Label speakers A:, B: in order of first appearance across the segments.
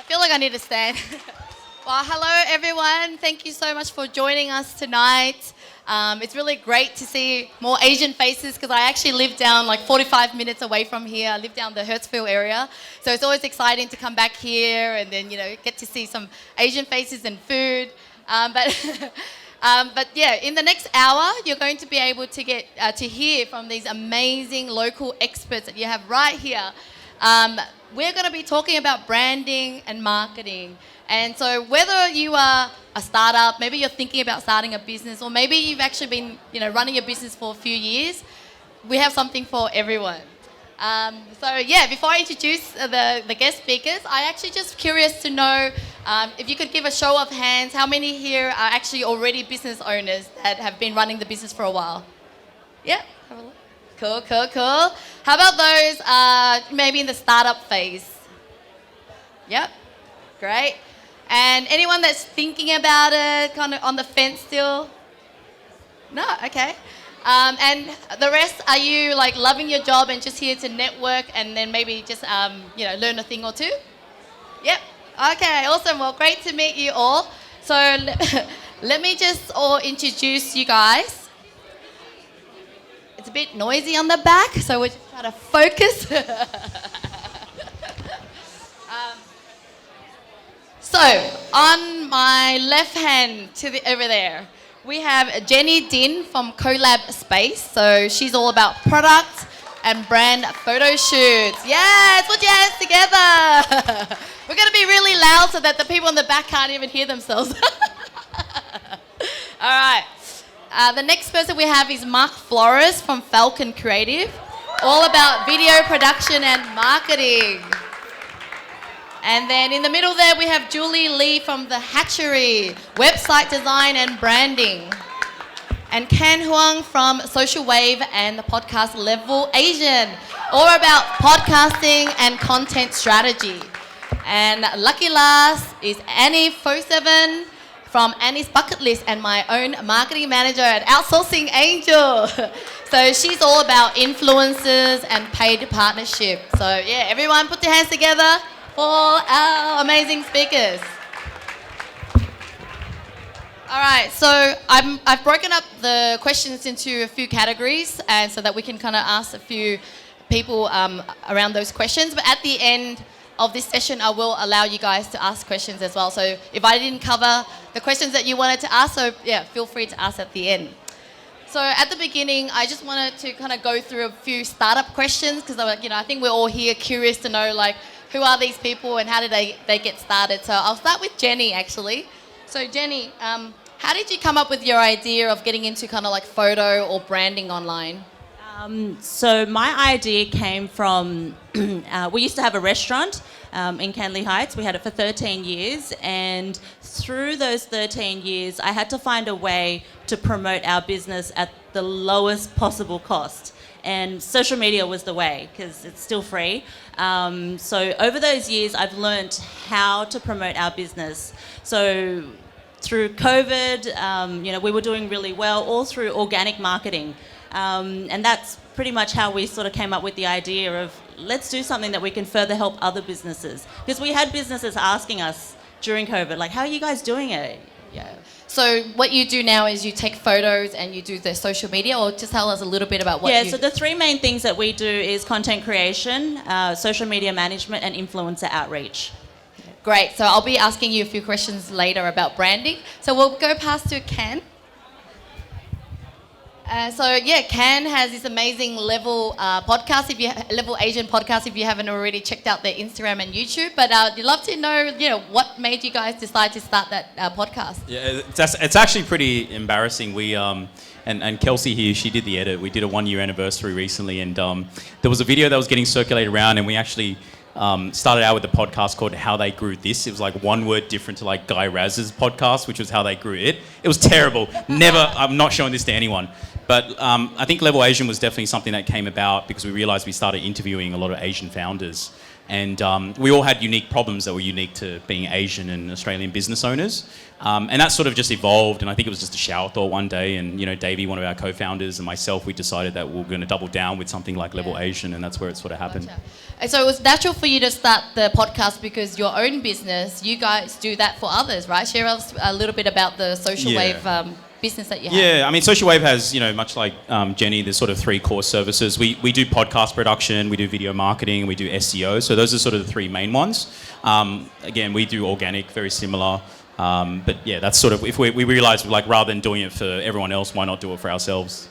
A: feel like I need to stand. Well, hello everyone. Thank you so much for joining us tonight. It's really great to see more Asian faces because I actually live down like 45 minutes away from here. I live down the Hertzville area. So it's always exciting to come back here and then, get to see some Asian faces and food. But yeah, in the next hour, you're going to be able to get to hear from these amazing local experts that you have right here. We're going to be talking about branding and marketing. And so whether you are a startup, maybe you're thinking about starting a business, or maybe you've actually been running your business for a few years, we have something for everyone. Before I introduce the guest speakers, I'm actually just curious to know if you could give a show of hands, how many here are actually already business owners that have been running the business for a while? Yeah, have a look. Cool. How about those maybe in the startup phase? Yep, great. And anyone that's thinking about it, kind of on the fence still? No, okay. And the rest, are you like loving your job and just here to network and then maybe just learn a thing or two? Yep. Okay, awesome. Well, great to meet you all. So let me just introduce you guys. It's a bit noisy on the back, so we're just trying to focus. So on my left hand over there, we have Jenny Din from Collab Space. So she's all about product and brand photo shoots. Yes, put your hands together. We're going to be really loud so that the people in the back can't even hear themselves. All right. The next person we have is Mark Flores from Falcon Creative, all about video production and marketing. And then in the middle there we have Julie Lee from The Hatchery, website design and branding. And Ken Huang from Social Wave and the podcast Level Asian, all about podcasting and content strategy. And lucky last is Annie Foseven from Annie's Bucket List and my own marketing manager at Outsourcing Angel. So she's all about influencers and paid partnership. So yeah, everyone put your hands together for our amazing speakers. All right, so I've broken up the questions into a few categories and so that we can kind of ask a few people around those questions. But at the end of this session, I will allow you guys to ask questions as well. So if I didn't cover the questions that you wanted to ask, so yeah, feel free to ask at the end. So at the beginning, I just wanted to kind of go through a few startup questions because I think we're all here curious to know who are these people and how did they get started. So I'll start with Jenny actually. So Jenny, how did you come up with your idea of getting into kind of photo or branding online?
B: So my idea came from, we used to have a restaurant in Canley Heights. We had it for 13 years, and through those 13 years, I had to find a way to promote our business at the lowest possible cost. And social media was the way, because it's still free. So over those years, I've learned how to promote our business. So through COVID, we were doing really well, all through organic marketing. And that's pretty much how we sort of came up with the idea of let's do something that we can further help other businesses. Because we had businesses asking us during COVID, how are you guys doing it?
A: Yeah. So what you do now is you take photos and you do the social media, or just tell us a little bit about what you do.
B: Yeah, so the three main things that we do is content creation, social media management, and influencer outreach.
A: Great. So I'll be asking you a few questions later about branding. So we'll go past to Ken. Ken has this amazing Level podcast, Level Asian podcast, if you haven't already checked out their Instagram and YouTube. But I'd love to know, what made you guys decide to start that podcast?
C: Yeah, it's actually pretty embarrassing. We and Kelsey here, she did the edit. We did a 1-year anniversary recently, and there was a video that was getting circulated around, and we actually started out with a podcast called How They Grew This. It was one word different to Guy Raz's podcast, which was How They Grew It. It was terrible. I'm not showing this to anyone. But I think Level Asian was definitely something that came about because we realized we started interviewing a lot of Asian founders. And we all had unique problems that were unique to being Asian and Australian business owners. And that sort of just evolved, and I think it was just a shower thought one day, and Davey, one of our co-founders, and myself, we decided that we were going to double down with something like Level Asian, and that's where it sort of happened.
A: Gotcha. And so it was natural for you to start the podcast because your own business, you guys do that for others, right? Share us a little bit about the Social Wave business that you have.
C: Yeah, I mean, Social Wave has, much like Jenny, there's sort of 3 core services. We do podcast production, we do video marketing, we do SEO. So those are sort of the 3 main ones. Again, we do organic, very similar. But yeah, that's sort of, if we realised, like, rather than doing it for everyone else, why not do it for ourselves?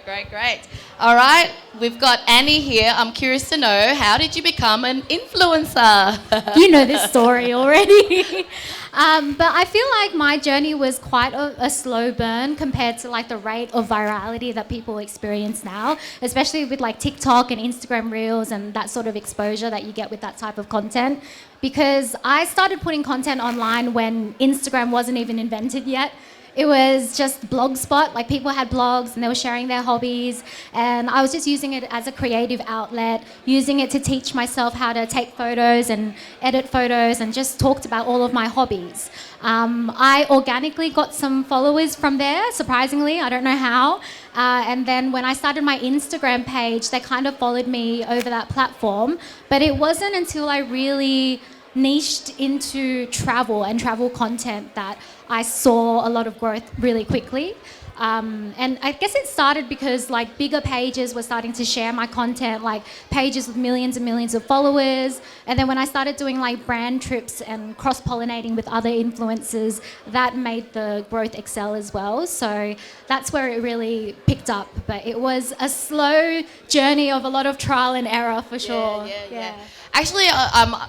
A: Great. All right, we've got Annie here. I'm curious to know, how did you become an influencer?
D: You know this story already. But I feel like my journey was quite a slow burn compared to like the rate of virality that people experience now, especially with like TikTok and Instagram Reels and that sort of exposure that you get with that type of content. Because I started putting content online when Instagram wasn't even invented yet. It was just Blogspot, like people had blogs and they were sharing their hobbies, and I was just using it as a creative outlet, using it to teach myself how to take photos and edit photos, and just talked about all of my hobbies. I organically got some followers from there, surprisingly, I don't know how. And then when I started my Instagram page, they kind of followed me over that platform, but it wasn't until I really niched into travel and travel content that I saw a lot of growth really quickly. And I guess it started because like bigger pages were starting to share my content, like pages with millions and millions of followers. And then when I started doing like brand trips and cross-pollinating with other influencers, that made the growth excel as well. So that's where it really picked up. But it was a slow journey of a lot of trial and error for sure.
A: Yeah. Actually,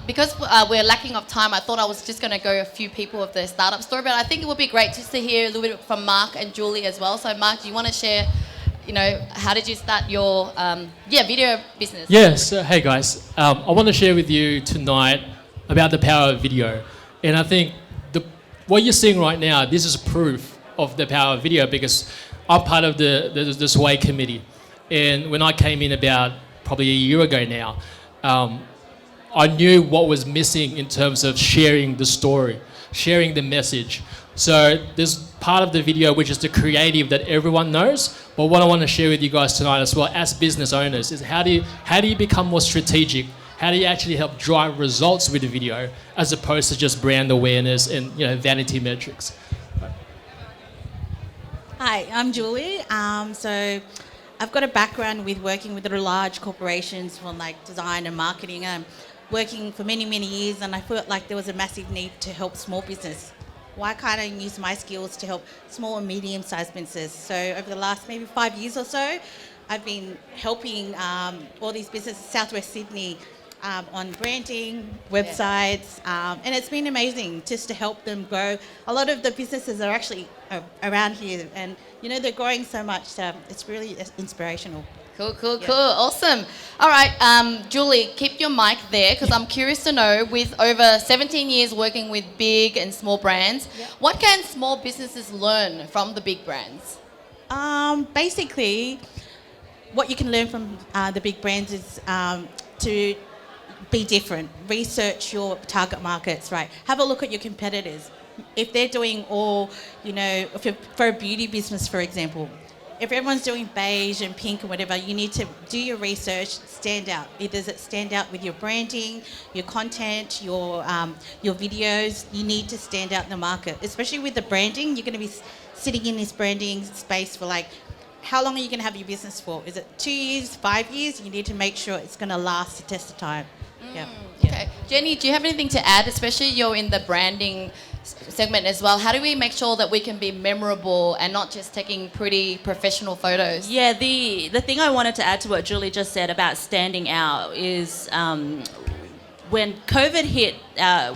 A: because we're lacking of time, I thought I was just going to go a few people of the startup story, but I think it would be great just to hear a little bit from Mark and Julie as well. So, Mark, do you want to share, how did you start your video business?
E: Yes. Hey, guys. I want to share with you tonight about the power of video. And I think what you're seeing right now, this is proof of the power of video, because I'm part of the SWEH committee. And when I came in about probably a year ago now, I knew what was missing in terms of sharing the story, sharing the message. So there's part of the video which is the creative that everyone knows, but what I want to share with you guys tonight as well as business owners is how do you become more strategic? How do you actually help drive results with the video as opposed to just brand awareness and vanity metrics?
B: Hi, I'm Julie. So I've got a background with working with the large corporations for like design and marketing. Working for many, many years, and I felt like there was a massive need to help small business. Why can't I use my skills to help small and medium-sized businesses? So over the last maybe 5 years or so, I've been helping all these businesses, Southwest Sydney, on branding, websites, and it's been amazing just to help them grow. A lot of the businesses are actually around here, and they're growing so much. It's really inspirational.
A: Cool. Awesome. All right, Julie, keep your mic there because I'm curious to know, with over 17 years working with big and small brands, what can small businesses learn from the big brands?
B: Basically, what you can learn from the big brands is to be different. Research your target markets, right? Have a look at your competitors. If they're doing all, if you're for a beauty business, for example, if everyone's doing beige and pink and whatever, you need to do your research, stand out. Does it stand out with your branding, your content, your videos? You need to stand out in the market, especially with the branding. You're going to be sitting in this branding space for like, how long are you going to have your business for? Is it 2 years, 5 years? You need to make sure it's going to last the test of time.
A: Okay. Jenny, do you have anything to add, especially you're in the branding segment as well? How do we make sure that we can be memorable and not just taking pretty professional photos?
B: Yeah, the thing I wanted to add to what Julie just said about standing out is when COVID hit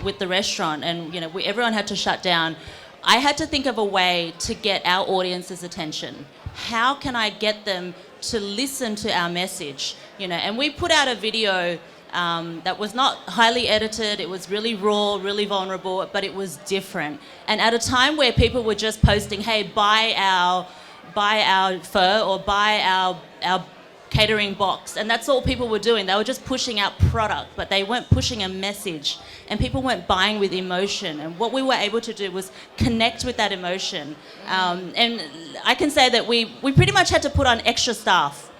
B: with the restaurant and everyone had to shut down, I had to think of a way to get our audience's attention. How can I get them to listen to our message? And we put out a video that was not highly edited. It was really raw, really vulnerable, but it was different. And at a time where people were just posting, hey, buy our fur or buy our catering box, and that's all people were doing. They were just pushing out product, but they weren't pushing a message, and people weren't buying with emotion. And what we were able to do was connect with that emotion. And I can say that we pretty much had to put on extra staff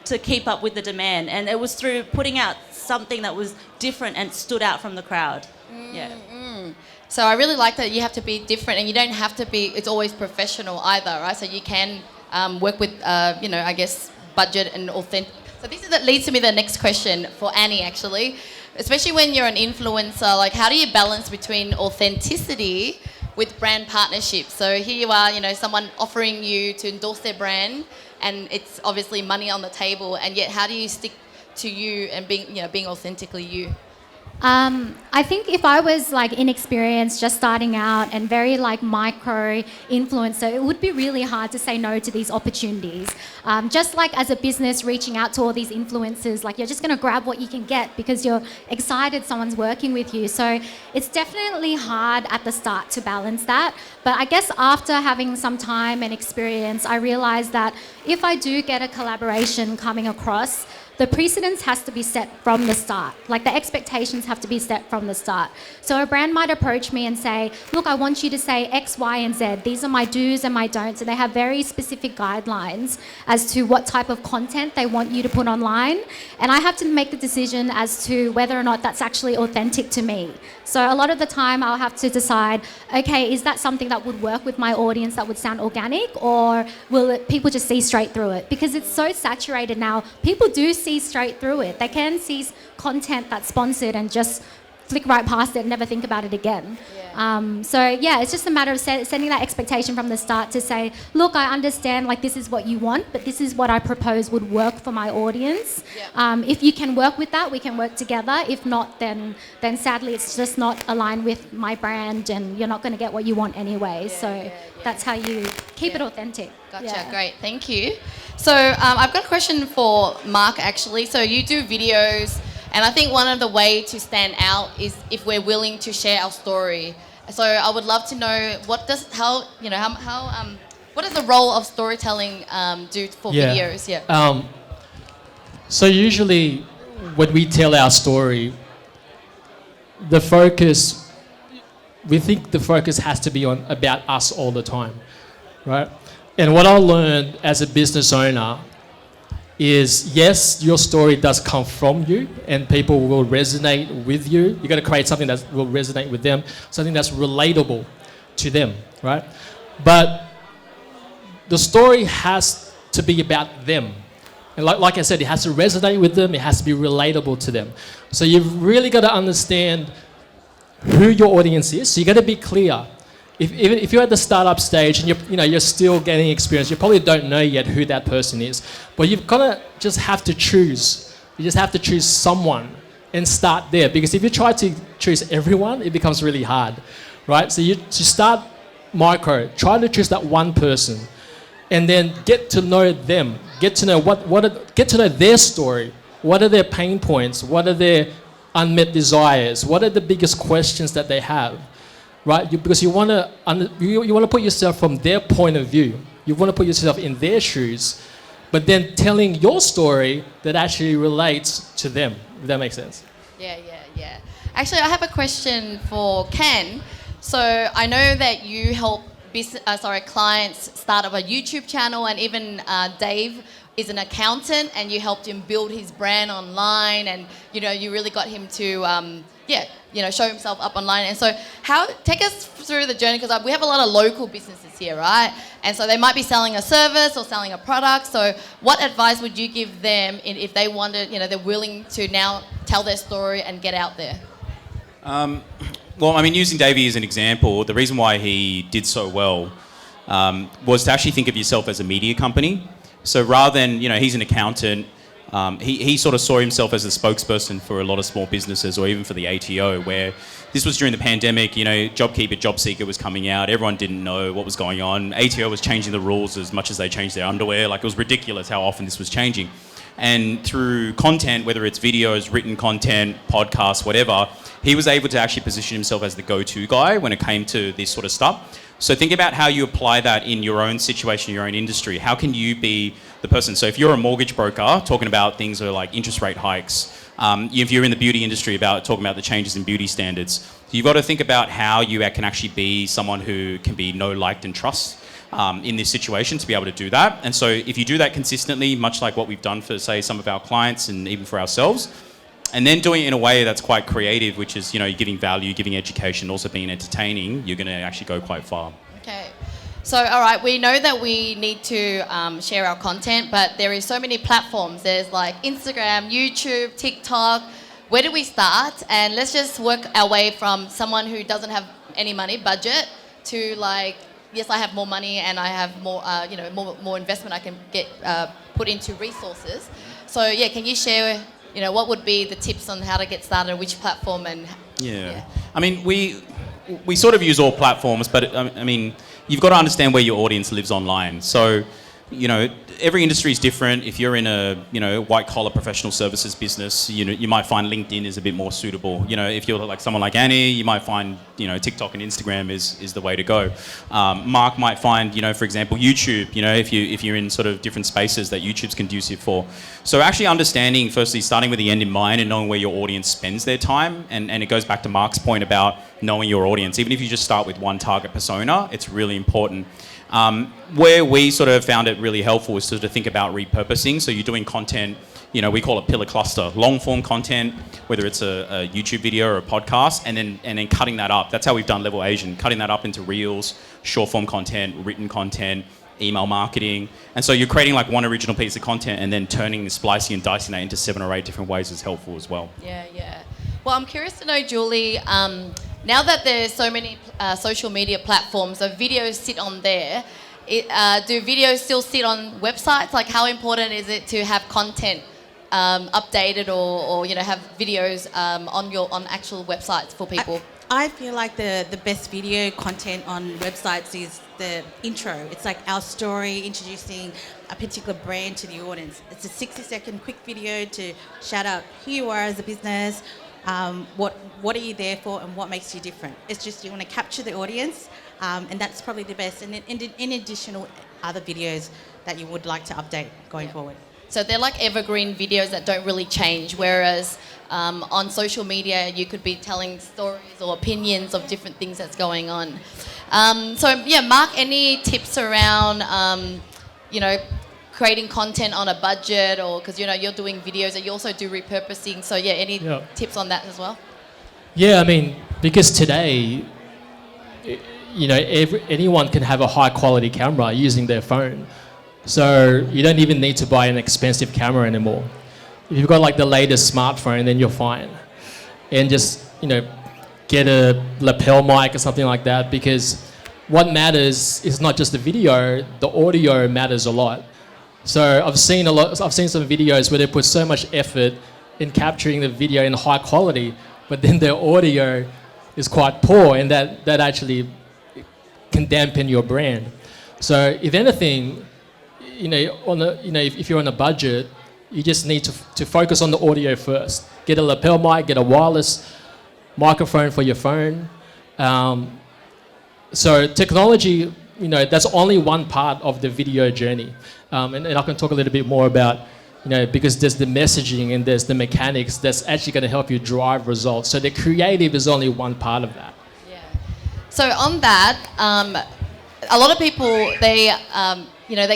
B: to keep up with the demand, and it was through putting out something that was different and stood out from the crowd. Yeah.
A: So I really like that you have to be different, and you don't have to be, it's always professional either, right? So you can work with, I guess, budget and authentic. So that leads to me the next question for Annie, actually. Especially when you're an influencer, like how do you balance between authenticity with brand partnerships? So here you are, someone offering you to endorse their brand, and it's obviously money on the table, and yet how do you stick to you and being authentically you?
D: I think if I was like inexperienced, just starting out and very like micro influencer, it would be really hard to say no to these opportunities. Just like as a business reaching out to all these influencers, like you're just going to grab what you can get because you're excited someone's working with you. So it's definitely hard at the start to balance that. But I guess after having some time and experience, I realized that if I do get a collaboration coming across, the precedence has to be set from the start. Like the expectations have to be set from the start. So a brand might approach me and say, look, I want you to say X, Y, and Z. These are my do's and my don'ts. And they have very specific guidelines as to what type of content they want you to put online. And I have to make the decision as to whether or not that's actually authentic to me. So a lot of the time I'll have to decide, okay, is that something that would work with my audience that would sound organic, or will people just see straight through it? Because it's so saturated now, people do see straight through it. They can see content that's sponsored and just flick right past it and never think about it again. It's just a matter of setting that expectation from the start to say, look, I understand like this is what you want, but this is what I propose would work for my audience. If you can work with that, we can work together. If not, then sadly it's just not aligned with my brand, and you're not going to get what you want anyway. That's how you keep it authentic.
A: Gotcha, great, thank you. So I've got a question for Mark, actually. So you do videos, and I think one of the way to stand out is if we're willing to share our story. So I would love to know what does the role of storytelling do for videos?
E: So usually when we tell our story, we think the focus has to be on about us all the time, right? And what I learned as a business owner is, yes, your story does come from you and people will resonate with you. You got to create something that will resonate with them, something that's relatable to them, right? But the story has to be about them. And like I said, it has to resonate with them, it has to be relatable to them. So you've really got to understand who your audience is. So you got to be clear. If you're at the startup stage and you're still gaining experience, you probably don't know yet who that person is. But you've got to just have to choose. You just have to choose someone and start there. Because if you try to choose everyone, it becomes really hard, right? So you start micro. Try to choose that one person, and then get to know them. Get to know get to know their story. What are their pain points? What are their unmet desires? What are the biggest questions that they have? Right, because you want to put yourself from their point of view. You want to put yourself in their shoes, but then telling your story that actually relates to them. If that makes sense. Yeah.
A: Actually, I have a question for Ken. So I know that you help clients start up a YouTube channel, and even Dave is an accountant, and you helped him build his brand online, and you really got him to show himself up online. And so take us through the journey, because we have a lot of local businesses here, right? And so they might be selling a service or selling a product. So what advice would you give them if they wanted, they're willing to now tell their story and get out there?
C: Using Davey as an example, the reason why he did so well was to actually think of yourself as a media company. So rather than, he's an accountant, he sort of saw himself as a spokesperson for a lot of small businesses, or even for the ATO, where this was during the pandemic, JobKeeper, JobSeeker was coming out. Everyone didn't know what was going on. ATO was changing the rules as much as they changed their underwear. Like, it was ridiculous how often this was changing. And through content, whether it's videos, written content, podcasts, whatever, he was able to actually position himself as the go-to guy when it came to this sort of stuff. So think about how you apply that in your own situation, your own industry. How can you be the person? So if you're a mortgage broker talking about things like interest rate hikes, if you're in the beauty industry talking about the changes in beauty standards, you've got to think about how you can actually be someone who can be know, liked and trust in this situation to be able to do that. And so if you do that consistently, much like what we've done for, say, some of our clients and even for ourselves, and then doing it in a way that's quite creative, which is, you're giving value, giving education, also being entertaining, you're going to actually go quite far.
A: Okay. So, all right, we know that we need to share our content, but there is so many platforms. There's like Instagram, YouTube, TikTok. Where do we start? And let's just work our way from someone who doesn't have any money, budget, to like, yes, I have more money and I have more, more investment I can get put into resources. So, yeah, can you share, what would be the tips on how to get started, which platform and...
C: Yeah. I mean, we sort of use all platforms, but I mean, you've got to understand where your audience lives online. So, every industry is different. If you're in a, white collar professional services business, you might find LinkedIn is a bit more suitable. If you're like someone like Annie, you might find, TikTok and Instagram is the way to go. Mark might find, for example, YouTube, if you're in sort of different spaces that YouTube's conducive for. So actually understanding, firstly, starting with the end in mind and knowing where your audience spends their time. And it goes back to Mark's point about knowing your audience. Even if you just start with one target persona, it's really important. Where we sort of found it really helpful is sort of think about repurposing. So you're doing content, we call it pillar cluster, long form content, whether it's a YouTube video or a podcast, and then cutting that up. That's how we've done Level Asian, cutting that up into reels, short form content, written content, email marketing. And so you're creating like one original piece of content and then splicing and dicing that into 7 or 8 different ways is helpful as well.
A: Yeah. Well, I'm curious to know, Julie, now that there's so many social media platforms, so videos sit on there, do videos still sit on websites? Like, how important is it to have content updated or have videos on actual websites for people?
B: I feel like the best video content on websites is the intro. It's like our story, introducing a particular brand to the audience. It's a 60-second quick video to shout out who you are as a business, what are you there for, and what makes you different. It's just you want to capture the audience, and that's probably the best. And then in additional other videos that you would like to update going forward.
A: So they're like evergreen videos that don't really change, whereas on social media you could be telling stories or opinions of different things that's going on. Mark, any tips around, creating content on a budget, or because you're doing videos and you also do repurposing, so any tips on that as well?
E: Yeah, I mean, because today, anyone can have a high quality camera using their phone. So you don't even need to buy an expensive camera anymore. If you've got like the latest smartphone, then you're fine. And just, get a lapel mic or something like that, because what matters is not just the video, the audio matters a lot. So I've seen some videos where they put so much effort in capturing the video in high quality, but then their audio is quite poor, and that actually can dampen your brand. So if anything, if you're on a budget, you just need to focus on the audio first. Get a lapel mic, get a wireless microphone for your phone. So technology, that's only one part of the video journey. And I can talk a little bit more about, because there's the messaging and there's the mechanics that's actually going to help you drive results. So the creative is only one part of that.
A: Yeah. So on that, a lot of people, they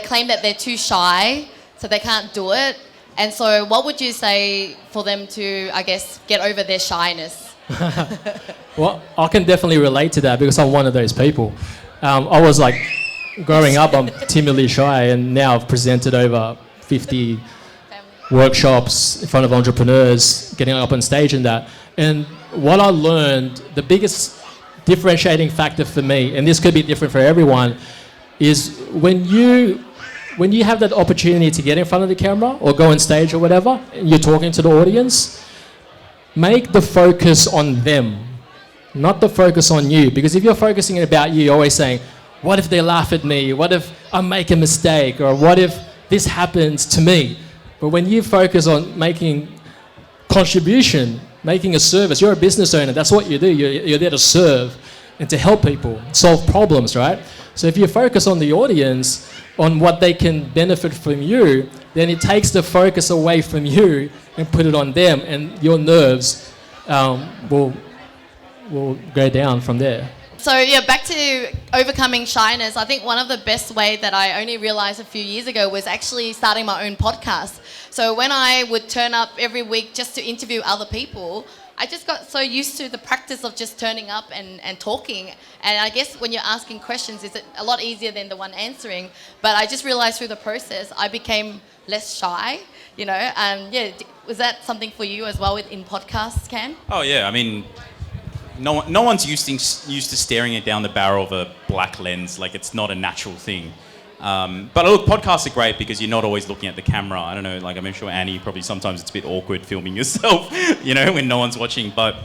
A: claim that they're too shy, so they can't do it. And so what would you say for them to, I guess, get over their shyness?
E: Well, I can definitely relate to that because I'm one of those people. I was like, growing up, I'm timidly shy, and now I've presented over 50 workshops in front of entrepreneurs, getting up on stage and that. And what I learned, the biggest differentiating factor for me, and this could be different for everyone, is when you have that opportunity to get in front of the camera or go on stage or whatever, and you're talking to the audience, make the focus on them, not the focus on you. Because if you're focusing about you, you're always saying, what if they laugh at me? What if I make a mistake? Or what if this happens to me? But when you focus on making contribution, making a service, you're a business owner, that's what you do. You're there to serve and to help people, solve problems, right? So if you focus on the audience, on what they can benefit from you, then it takes the focus away from you and put it on them, and your nerves will go down from there.
A: So yeah, back to overcoming shyness. I think one of the best way that I only realized a few years ago was actually starting my own podcast. So when I would turn up every week just to interview other people, I just got so used to the practice of just turning up and talking. And I guess when you're asking questions, it's a lot easier than the one answering. But I just realized through the process, I became less shy, you know. And yeah, was that something for you as well in podcasts, Cam?
C: Oh yeah, I mean, no one's used to staring it down the barrel of a black lens. Like, it's not a natural thing. But look, podcasts are great because you're not always looking at the camera. I don't know, like I'm sure Annie, probably sometimes it's a bit awkward filming yourself, you know, when no one's watching. But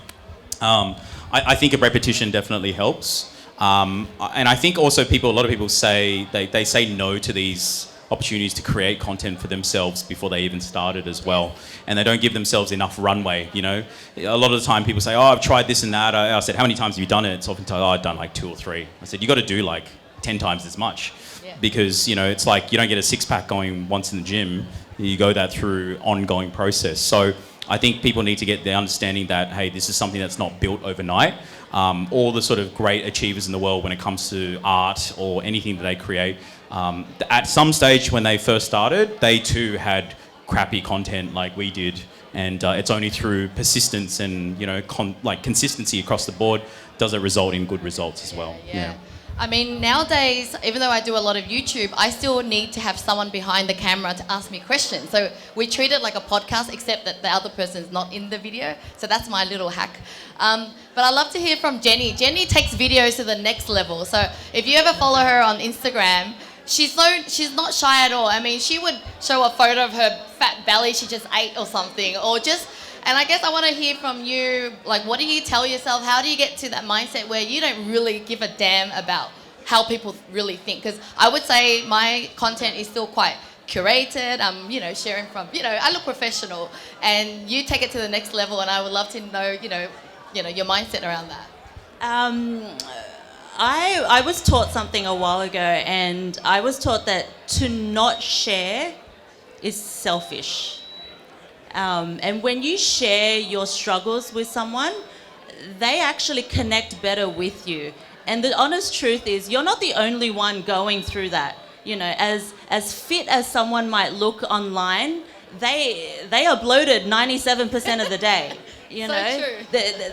C: I think a repetition definitely helps. And I think also a lot of people say, they say no to these opportunities to create content for themselves before they even started as well. And they don't give themselves enough runway, you know. A lot of the time people say, oh, I've tried this and that. I said, how many times have you done it? It's often told, oh, I've done like 2 or 3. I said, you got to do like 10 times as much. Because, you know, it's like you don't get a six-pack going once in the gym. You go that through ongoing process. So I think people need to get the understanding that, hey, this is something that's not built overnight. All the sort of great achievers in the world when it comes to art or anything that they create, at some stage when they first started, they too had crappy content like we did. And it's only through persistence and, you know, consistency across the board does it result in good results as well. Yeah.
A: I mean, nowadays, even though I do a lot of YouTube, I still need to have someone behind the camera to ask me questions. So we treat it like a podcast, except that the other person is not in the video. So that's my little hack. But I love to hear from Jenny. Jenny takes videos to the next level. So if you ever follow her on Instagram, she's not shy at all. I mean, she would show a photo of her fat belly she just ate or something, or just... And I guess I want to hear from you, like, what do you tell yourself? How do you get to that mindset where you don't really give a damn about how people really think? Because I would say my content is still quite curated. I'm, you know, sharing from, you know, I look professional, and you take it to the next level. And I would love to know, you know, your mindset around that.
B: I was taught something a while ago, and I was taught that to not share is selfish. And when you share your struggles with someone, they actually connect better with you. And the honest truth is, you're not the only one going through that. You know, as fit as someone might look online, they are bloated 97% of the day. You know,
A: true.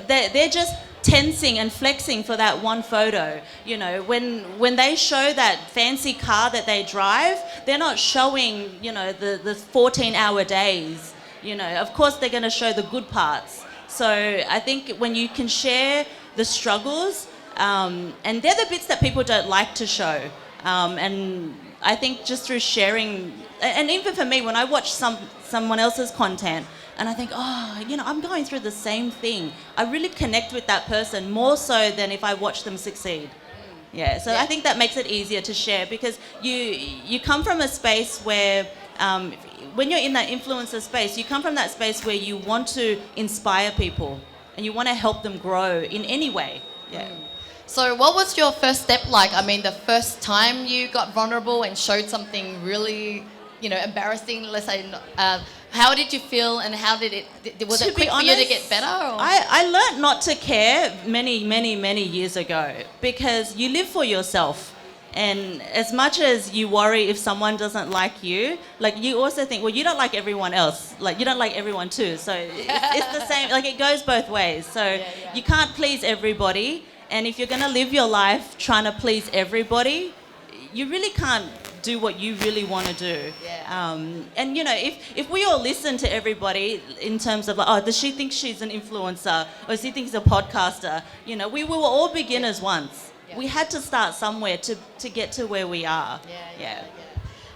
B: They're just tensing and flexing for that one photo. You know, when they show that fancy car that they drive, they're not showing, you know, the 14-hour days. You know, of course they're going to show the good parts. So I think when you can share the struggles, and they're the bits that people don't like to show. And I think just through sharing, and even for me, when I watch someone else's content, and I think, oh, you know, I'm going through the same thing. I really connect with that person more so than if I watch them succeed. Yeah, so I think that makes it easier to share, because you come from a space where, when you're in that influencer space, you come from that space where you want to inspire people and you want to help them grow in any way. Yeah.
A: So what was your first step like? I mean, the first time you got vulnerable and showed something really, you know, embarrassing, let's say, how did you feel, and how did it, was it quick for you to get better? Or?
B: I learned not to care many years ago, because you live for yourself. And as much as you worry if someone doesn't like you, like, you also think, well, you don't like everyone else. Like, you don't like everyone too. So it's the same, like, it goes both ways. So you can't please everybody. And if you're going to live your life trying to please everybody, you really can't do what you really want to do. And, you know, if we all listen to everybody in terms of, like, oh, does she think she's an influencer? Or does she think she's a podcaster? You know, we were all beginners once. We had to start somewhere to get to where we are. Yeah.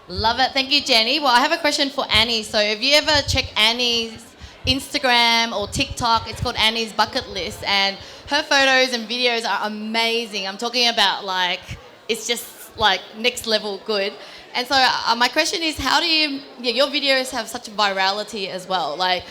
A: Love it. Thank you, Jenny. Well, I have a question for Annie. So if you ever check Annie's Instagram or TikTok, it's called Annie's Bucket List, and her photos and videos are amazing. I'm talking about, like, it's just like next level good. And so my question is, how do you, your videos have such virality as well, like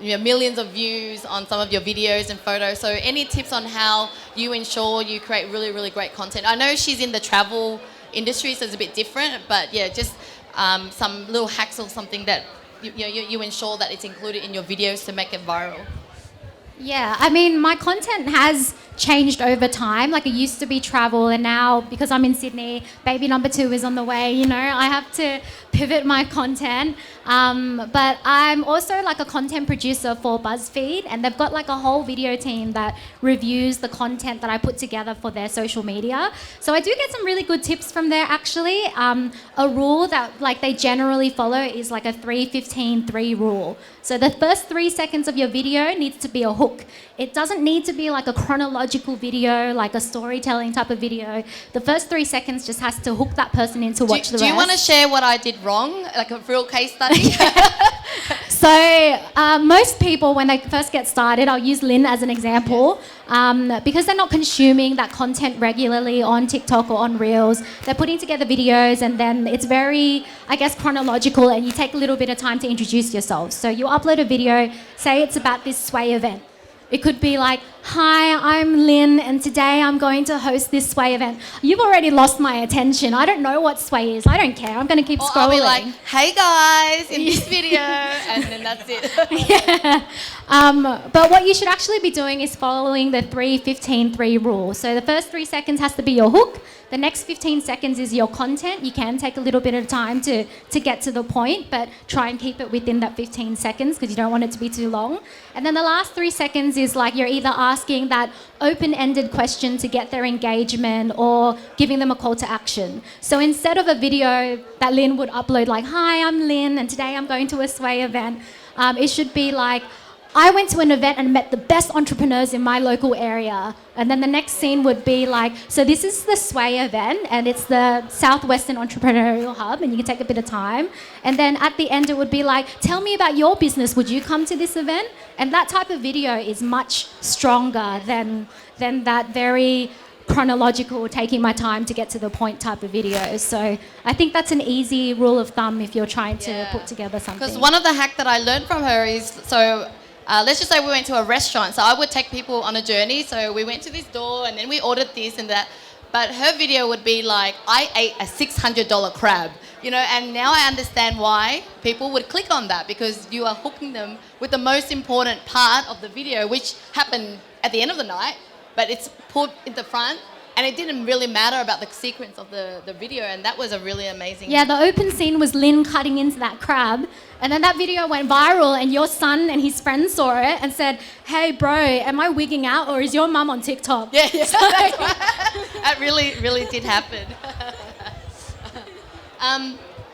A: millions of views on some of your videos and photos. So any tips on how you ensure you create really, really great content? I know she's in the travel industry, so it's a bit different, but yeah, just some little hacks or something that you ensure that it's included in your videos to make it viral.
D: Yeah, I mean, my content has changed over time. Like, it used to be travel, and now, because I'm in Sydney, baby number 2 is on the way, I have to pivot my content. But I'm also like a content producer for BuzzFeed, and they've got like a whole video team that reviews the content that I put together for their social media. So I do get some really good tips from there, actually. A rule that like they generally follow is like a 3-15-3 rule. So the first 3 seconds of your video needs to be a hook. It doesn't need to be like a chronological video, like a storytelling type of video. The first 3 seconds just has to hook that person in to watch the rest.
A: Do you want to share what I did wrong, like a real case study?
D: So most people, when they first get started, I'll use Lynn as an example, because they're not consuming that content regularly on TikTok or on Reels. They're putting together videos, and then it's very, I guess, chronological, and you take a little bit of time to introduce yourself. So you upload a video, say it's about this SWEH event. It could be like, hi, I'm Lynn, and today I'm going to host this SWEH event. You've already lost my attention. I don't know what SWEH is. I don't care. I'm going to keep scrolling.
A: I'll be like, hey guys, in this video, and then that's it.
D: Yeah. But what you should actually be doing is following the 3-15-3 rule. So the first 3 seconds has to be your hook. The next 15 seconds is your content. You can take a little bit of time to get to the point, but try and keep it within that 15 seconds because you don't want it to be too long. And then the last 3 seconds is like you're either asking that open-ended question to get their engagement or giving them a call to action. So instead of a video that Lynn would upload like, hi, I'm Lynn, and today I'm going to a SWEH event, it should be like, I went to an event and met the best entrepreneurs in my local area. And then the next scene would be like, so this is the SWEH event, and it's the Southwestern Entrepreneurial Hub, and you can take a bit of time. And then at the end, it would be like, tell me about your business. Would you come to this event? And that type of video is much stronger than that very chronological, taking my time to get to the point type of video. So I think that's an easy rule of thumb if you're trying to put together something.
A: Because one of the hacks that I learned from her is, let's just say we went to a restaurant. So I would take people on a journey. So we went to this door and then we ordered this and that. But her video would be like, I ate a $600 crab, and now I understand why people would click on that, because you are hooking them with the most important part of the video, which happened at the end of the night, but it's put in the front. And it didn't really matter about the sequence of the video, and that was a really amazing...
D: Yeah, the open scene was Lynn cutting into that crab, and then that video went viral, and your son and his friends saw it and said, hey, bro, am I wigging out, or is your mum on TikTok?
A: Yeah. That really, really did happen.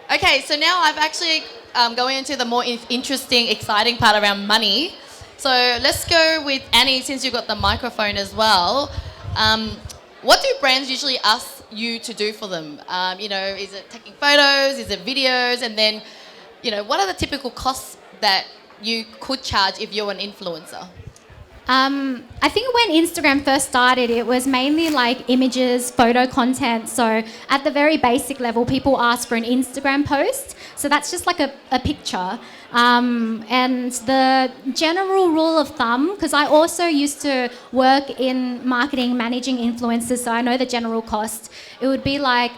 A: Okay, so now I've actually going into the more interesting, exciting part around money. So let's go with Annie, since you've got the microphone as well. What do brands usually ask you to do for them? Is it taking photos? Is it videos? And then, what are the typical costs that you could charge if you're an influencer?
D: I think when Instagram first started, it was mainly like images, photo content. So at the very basic level, people ask for an Instagram post. So that's just like a picture. And the general rule of thumb, because I also used to work in marketing, managing influencers, so I know the general cost, it would be like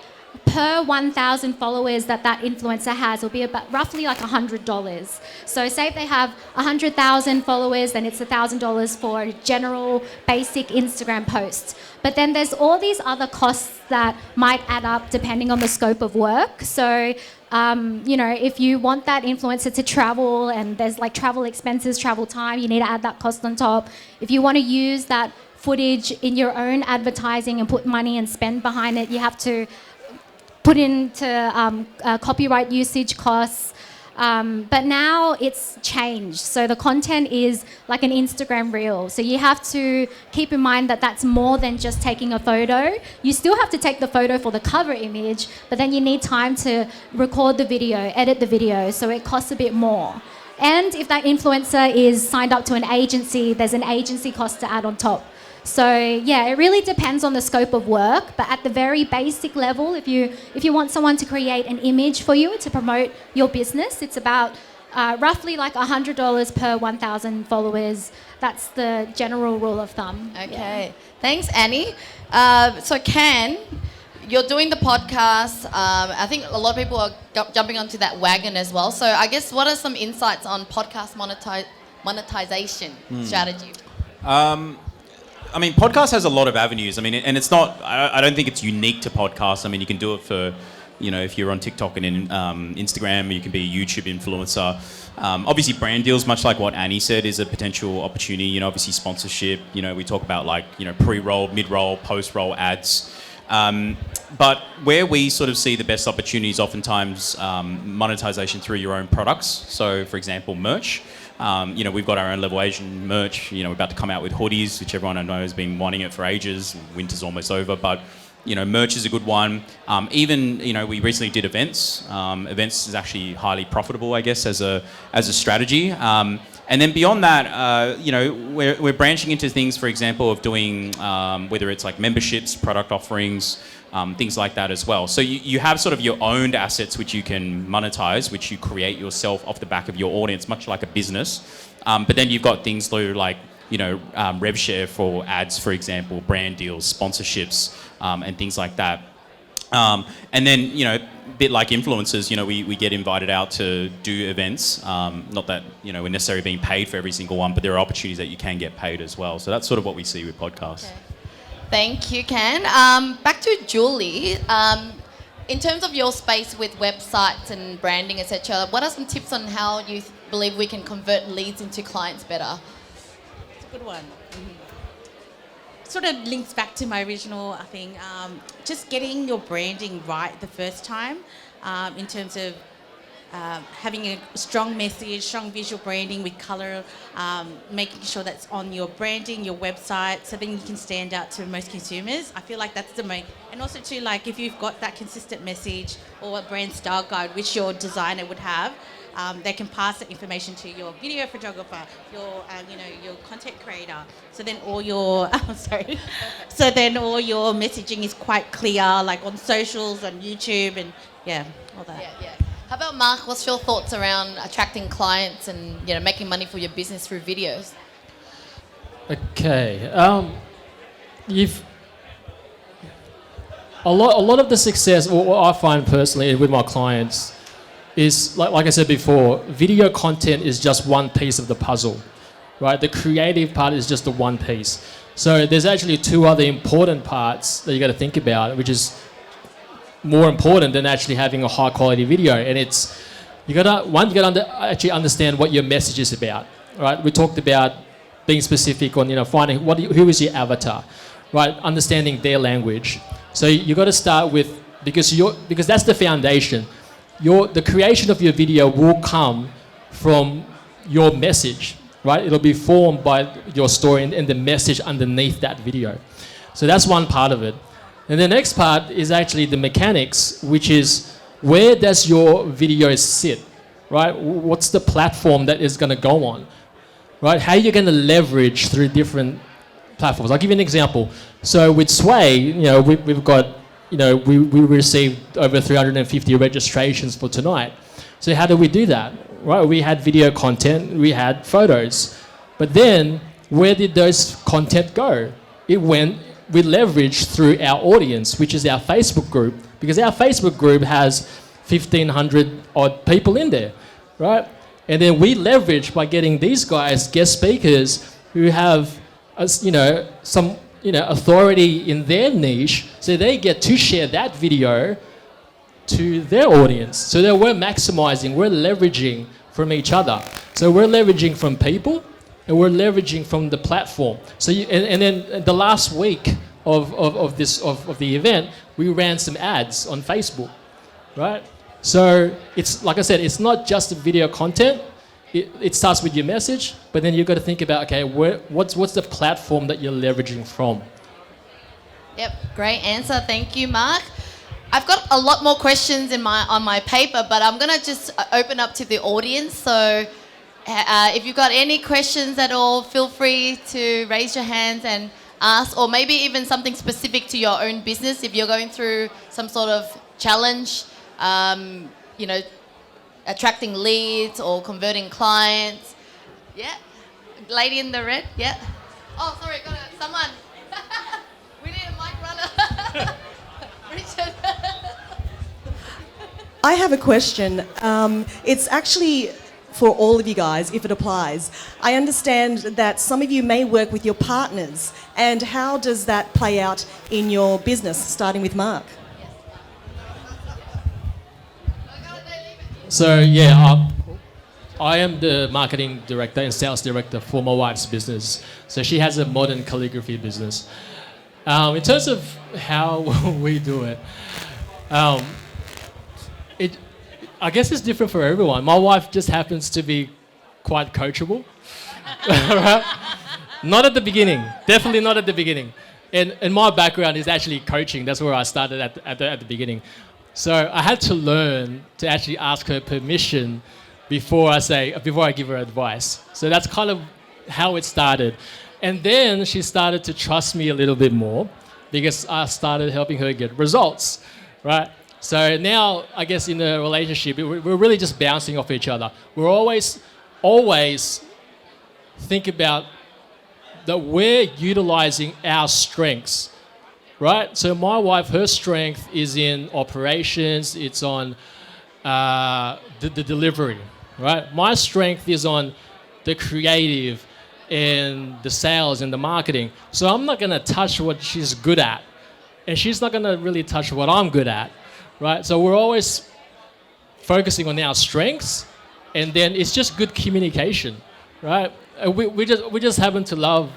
D: per 1,000 followers that influencer has will be about roughly like $100. So say if they have 100,000 followers, then it's $1,000 for a general basic Instagram post. But then there's all these other costs that might add up depending on the scope of work. So if you want that influencer to travel and there's like travel expenses, travel time, you need to add that cost on top. If you want to use that footage in your own advertising and put money and spend behind it, you have to put into copyright usage costs. But now it's changed. So the content is like an Instagram reel. So you have to keep in mind that that's more than just taking a photo. You still have to take the photo for the cover image, but then you need time to record the video, edit the video. So it costs a bit more. And if that influencer is signed up to an agency, there's an agency cost to add on top. So yeah, it really depends on the scope of work, but at the very basic level, if you want someone to create an image for you to promote your business, it's about roughly like $100 per 1,000 followers. That's the general rule of thumb.
A: Okay. Thanks, Annie. So Ken, you're doing the podcast. I think a lot of people are jumping onto that wagon as well. So I guess what are some insights on podcast monetization strategy?
C: I mean, podcast has a lot of avenues. I mean, and it's not, I don't think it's unique to podcasts. I mean, you can do it for, if you're on TikTok and in Instagram, you can be a YouTube influencer. Obviously, brand deals, much like what Annie said, is a potential opportunity. Obviously sponsorship. We talk about pre-roll, mid-roll, post-roll ads. But where we sort of see the best opportunities, oftentimes monetization through your own products. So, for example, merch. We've got our own Level Asian merch. We're about to come out with hoodies, which everyone I know has been wanting it for ages. Winter's almost over, but merch is a good one. Even we recently did events. Events is actually highly profitable, I guess, as a strategy. And then beyond that, we're branching into things, for example, of doing whether it's like memberships, product offerings, things like that as well. So you have sort of your owned assets which you can monetize, which you create yourself off the back of your audience, much like a business. But then you've got things like rev share for ads, for example, brand deals, sponsorships, and things like that. And then, a bit like influencers, we get invited out to do events. Not that, we're necessarily being paid for every single one, but there are opportunities that you can get paid as well. So that's sort of what we see with podcasts.
A: Okay. Thank you, Ken. Back to Julie. In terms of your space with websites and branding, etc., what are some tips on how you believe we can convert leads into clients better?
B: It's a good one. Sort of links back to my original, I think, just getting your branding right the first time in terms of having a strong message, strong visual branding with colour, making sure that's on your branding, your website, so then you can stand out to most consumers. I feel like that's the main, and also too, like if you've got that consistent message or a brand style guide, which your designer would have, they can pass that information to your video photographer, your content creator. So then all your, so then all your messaging is quite clear, like on socials, on YouTube, and all that.
A: Yeah. How about Mark? What's your thoughts around attracting clients and making money for your business through videos?
E: Okay. You've a lot of the success, what I find personally with my clients, is like I said before, video content is just one piece of the puzzle, right? The creative part is just the one piece. So there's actually two other important parts that you got to think about, which is more important than actually having a high quality video. And it's you gotta actually understand what your message is about, right? We talked about being specific on finding who is your avatar, right? Understanding their language. So you got to start with because that's the foundation. The creation of your video will come from your message, right? It'll be formed by your story and the message underneath that video. So that's one part of it. And the next part is actually the mechanics, which is where does your video sit, right? What's the platform that is going to go on, right? How are you going to leverage through different platforms? I'll give you an example. So with SWEH, we've got we received over 350 registrations for tonight. So how do we do that? Right, we had video content, we had photos. But then, where did those content go? We leveraged through our audience, which is our Facebook group, because our Facebook group has 1,500 odd people in there, right? And then we leverage by getting these guys, guest speakers, who have, some authority in their niche, so they get to share that video to their audience. So that we're maximizing, we're leveraging from each other. So we're leveraging from people, and we're leveraging from the platform. So and then the last week of the event, we ran some ads on Facebook, right? So it's like I said, it's not just the video content. It starts with your message, but then you've got to think about, okay, what's the platform that you're leveraging from?
A: Yep, great answer. Thank you, Mark. I've got a lot more questions on my paper, but I'm going to just open up to the audience. So if you've got any questions at all, feel free to raise your hands and ask, or maybe even something specific to your own business if you're going through some sort of challenge, you know, attracting leads or converting clients. Yeah, lady in the red. Yeah. Oh, sorry, someone. We need a mic runner. Richard.
F: I have a question. It's actually for all of you guys, if it applies. I understand that some of you may work with your partners, and how does that play out in your business, starting with Mark?
E: So yeah, I am the marketing director and sales director for my wife's business. So she has a modern calligraphy business. In terms of how we do it, I guess it's different for everyone. My wife just happens to be quite coachable. Right? Not at the beginning, definitely not at the beginning. And my background is actually coaching. That's where I started at the beginning. So I had to learn to actually ask her permission before I give her advice. So that's kind of how it started. And then she started to trust me a little bit more because I started helping her get results, right? So now, I guess in a relationship, we're really just bouncing off each other. We're always think about that we're utilizing our strengths, right? So my wife, her strength is in operations, it's on the delivery, right? My strength is on the creative and the sales and the marketing. So I'm not gonna touch what she's good at, and she's not gonna really touch what I'm good at, right? So we're always focusing on our strengths, and then it's just good communication, right? We just happen to love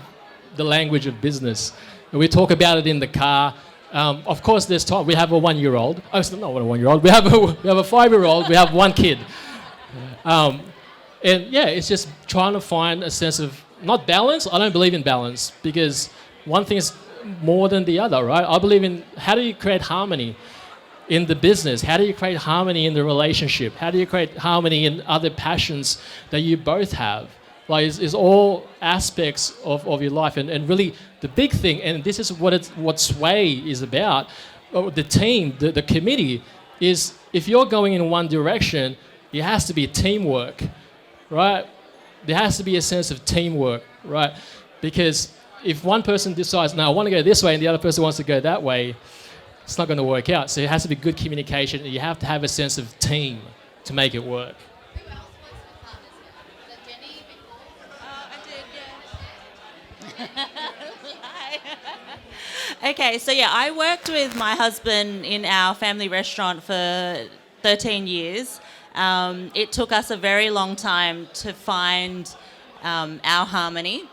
E: the language of business. And we talk about it in the car. Of course, there's time. We have a 1-year-old. Oh, it's not a 1-year-old. We have a 5-year-old. We have one kid. And yeah, it's just trying to find a sense of, not balance. I don't believe in balance because one thing is more than the other, right? I believe in how do you create harmony in the business? How do you create harmony in the relationship? How do you create harmony in other passions that you both have? Like, it's all aspects of your life. And really, the big thing, and this is what SWEH is about, the team, the committee, is if you're going in one direction, it has to be teamwork, right? There has to be a sense of teamwork, right? Because if one person decides, no, I want to go this way, and the other person wants to go that way, it's not going to work out. So it has to be good communication, and you have to have a sense of team to make it work.
B: Okay, so yeah, I worked with my husband in our family restaurant for 13 years. It took us a very long time to find our harmony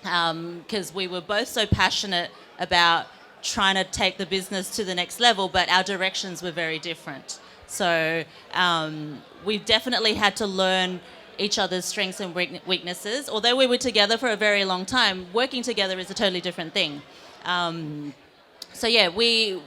B: because we were both so passionate about trying to take the business to the next level, but our directions were very different. So we definitely had to learn each other's strengths and weaknesses. Although we were together for a very long time, working together is a totally different thing. So yeah, we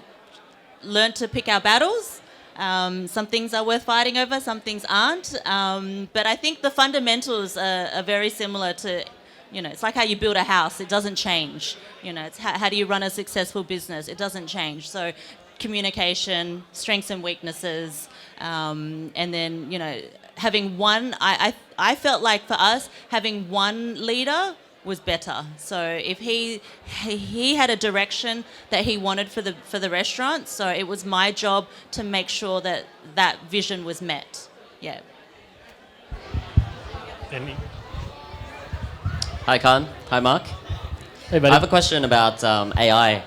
B: learned to pick our battles. Some things are worth fighting over, some things aren't. But I think the fundamentals are very similar to, it's like how you build a house. It doesn't change. It's how do you run a successful business? It doesn't change. So communication, strengths and weaknesses, and then, having one, I felt like for us, having one leader was better. So if he had a direction that he wanted for the restaurant, so it was my job to make sure that vision was met. Yeah.
G: Hi, Khan. Hi, Mark.
E: Hey, buddy.
G: I have a question about AI.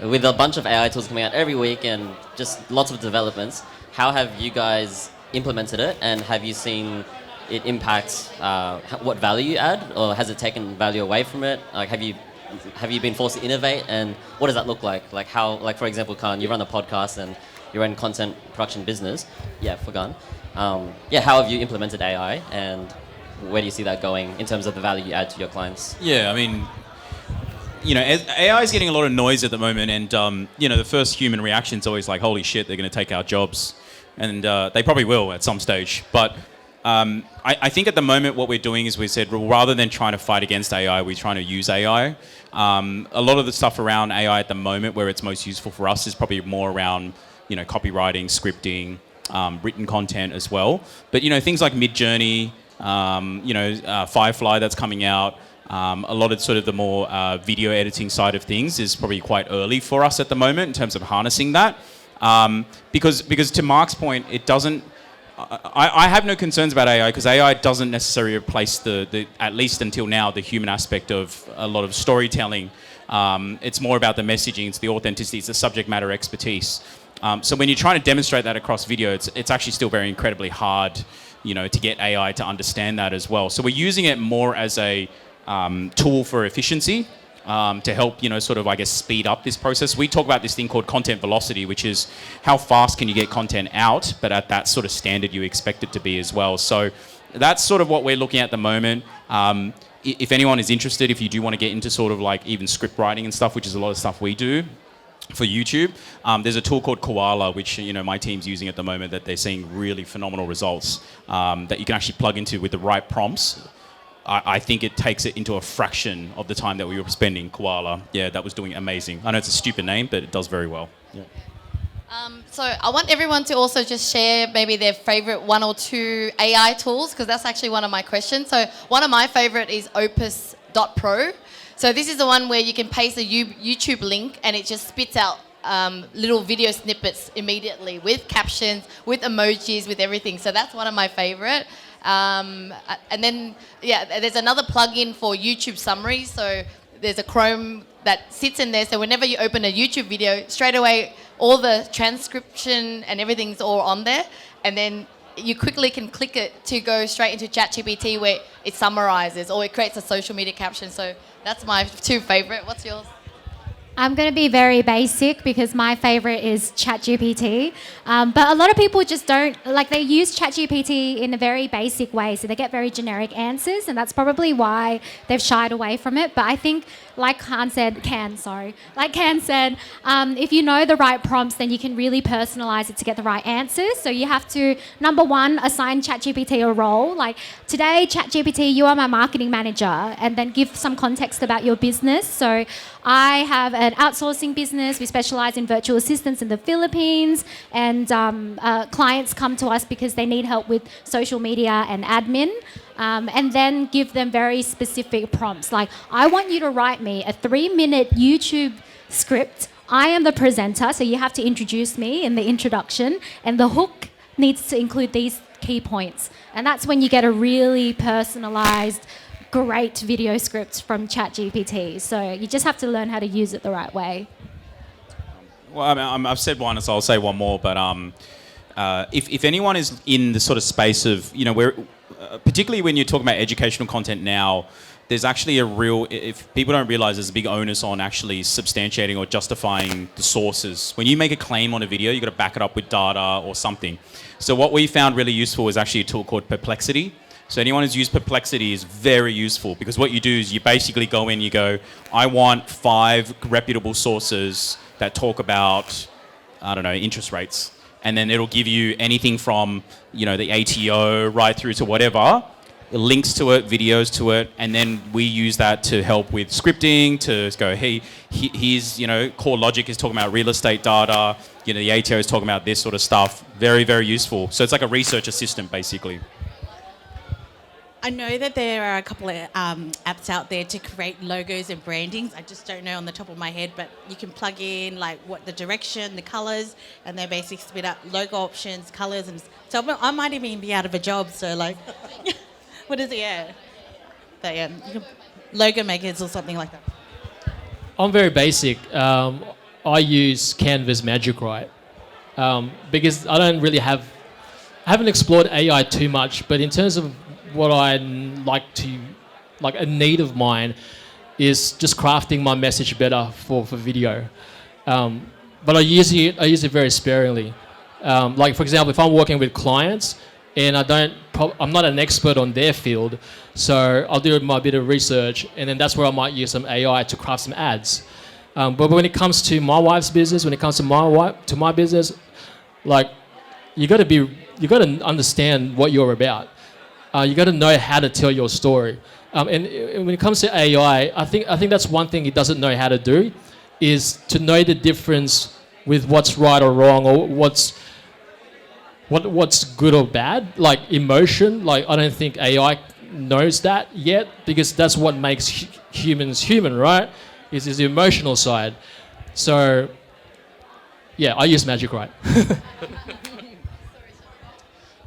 G: With a bunch of AI tools coming out every week and just lots of developments, how have you guys implemented it, and have you seen it impact what value you add, or has it taken value away from it? Like, have you been forced to innovate, and what does that look like? Like for example, Khan, you run a podcast and you're in content production business. Yeah, for Khan. How have you implemented AI, and where do you see that going in terms of the value you add to your clients?
C: Yeah, I mean, AI is getting a lot of noise at the moment, and the first human reaction is always like, "Holy shit, they're going to take our jobs," and they probably will at some stage. But I think at the moment what we're doing is we said, well, rather than trying to fight against AI, we're trying to use AI. A lot of the stuff around AI at the moment where it's most useful for us is probably more around, copywriting, scripting, written content as well. But, things like Midjourney, Firefly that's coming out, a lot of sort of the more video editing side of things is probably quite early for us at the moment in terms of harnessing that. Because to Mark's point, it doesn't. I have no concerns about AI because AI doesn't necessarily replace the at least until now the human aspect of a lot of storytelling. It's more about the messaging, it's the authenticity, it's the subject matter expertise. So when you're trying to demonstrate that across video, it's actually still very incredibly hard, to get AI to understand that as well. So we're using it more as a tool for efficiency. To help, speed up this process. We talk about this thing called content velocity, which is how fast can you get content out, but at that sort of standard you expect it to be as well. So that's sort of what we're looking at the moment. If anyone is interested, if you do want to get into sort of like even script writing and stuff, which is a lot of stuff we do for YouTube, there's a tool called Koala, which my team's using at the moment that they're seeing really phenomenal results that you can actually plug into with the right prompts. I think it takes it into a fraction of the time that we were spending. Koala, yeah, that was doing amazing. I know it's a stupid name, but it does very well. Yeah.
A: So I want everyone to also just share maybe their favorite 1 or 2 AI tools, because that's actually one of my questions. So one of my favorite is Opus.pro. So this is the one where you can paste a YouTube link and it just spits out little video snippets immediately with captions, with emojis, with everything. So that's one of my favorite. And then, there's another plugin for YouTube summaries. So there's a Chrome that sits in there. So whenever you open a YouTube video, straight away, all the transcription and everything's all on there. And then you quickly can click it to go straight into ChatGPT where it summarizes or it creates a social media caption. So that's my 2 favorite. What's yours?
D: I'm going to be very basic because my favorite is ChatGPT. But a lot of people just don't, they use ChatGPT in a very basic way. So they get very generic answers, and that's probably why they've shied away from it. But I think, like Can said, if you know the right prompts, then you can really personalize it to get the right answers. So you have to, number 1, assign ChatGPT a role. Like, today, ChatGPT, you are my marketing manager, and then give some context about your business. So I have an outsourcing business. We specialize in virtual assistants in the Philippines, and clients come to us because they need help with social media and admin. And then give them very specific prompts. Like, I want you to write me a 3-minute YouTube script. I am the presenter, so you have to introduce me in the introduction, and the hook needs to include these key points. And that's when you get a really personalized, great video script from ChatGPT. So you just have to learn how to use it the right way.
C: Well, I've said one, so I'll say one more. But if anyone is in the sort of space of, where, particularly when you're talking about educational content now, there's actually if people don't realize there's a big onus on actually substantiating or justifying the sources. When you make a claim on a video, you've got to back it up with data or something. So what we found really useful is actually a tool called Perplexity. So anyone who's used Perplexity is very useful, because what you do is you basically go in, you go, I want 5 reputable sources that talk about, interest rates. And then it'll give you anything from, the ATO right through to whatever, links to it, videos to it, and then we use that to help with scripting, to go, hey, here's, Core Logic is talking about real estate data, the ATO is talking about this sort of stuff. Very, very useful. So it's like a research assistant, basically.
H: I know that there are a couple of apps out there to create logos and brandings. I just don't know on the top of my head, but you can plug in what the direction, the colours, and they basically spit out logo options, colours, and so I might even be out of a job. So what is it? Yeah, but yeah, you can, logo makers or something like that.
E: I'm very basic. I use Canva's Magic Write because I haven't explored AI too much, but in terms of what I a need of mine is just crafting my message better for video. But I use it very sparingly. For example, if I'm working with clients and I'm not an expert on their field, so I'll do my bit of research, and then that's where I might use some AI to craft some ads. But when it comes to my wife's business, when it comes to my business, you got to understand what you're about. You got to know how to tell your story. And when it comes to AI, I think that's one thing it doesn't know how to do, is to know the difference with what's right or wrong, or what's good or bad. Like emotion, like I don't think AI knows that yet, because that's what makes humans human, right? Is the emotional side. So yeah, I use Magic Right.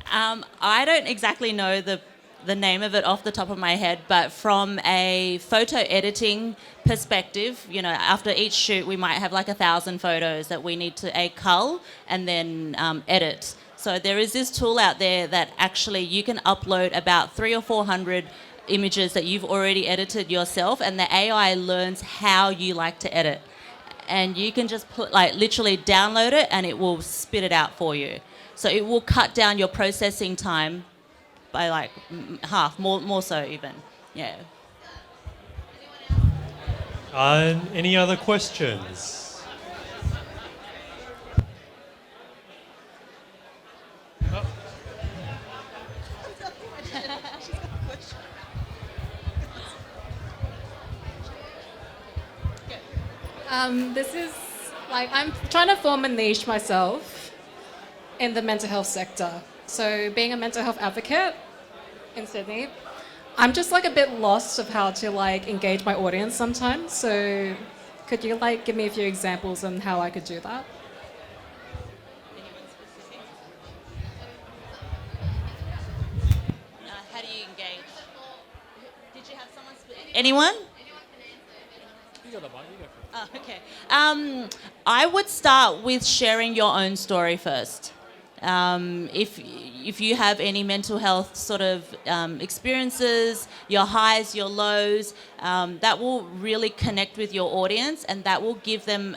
B: I don't exactly know the name of it off the top of my head, but from a photo editing perspective, you know, after each shoot we might have like 1,000 photos that we need to cull and then edit. So there is this tool out there that actually you can upload about 300 or 400 images that you've already edited yourself, and the AI learns how you like to edit. And you can just put, like, literally download it and it will spit it out for you. So it will cut down your processing time by like half, more so even. Yeah.
I: Any other questions?
J: This is like, I'm trying to form a niche myself in the mental health sector. So being a mental health advocate in Sydney, I'm just like a bit lost of how to like engage my audience sometimes. So could you like give me a few examples on how I could do that?
B: How do you engage? Did you have someone? Anyone? Oh, okay. I would start with sharing your own story first. If you have any mental health sort of experiences, your highs, your lows, that will really connect with your audience, and that will give them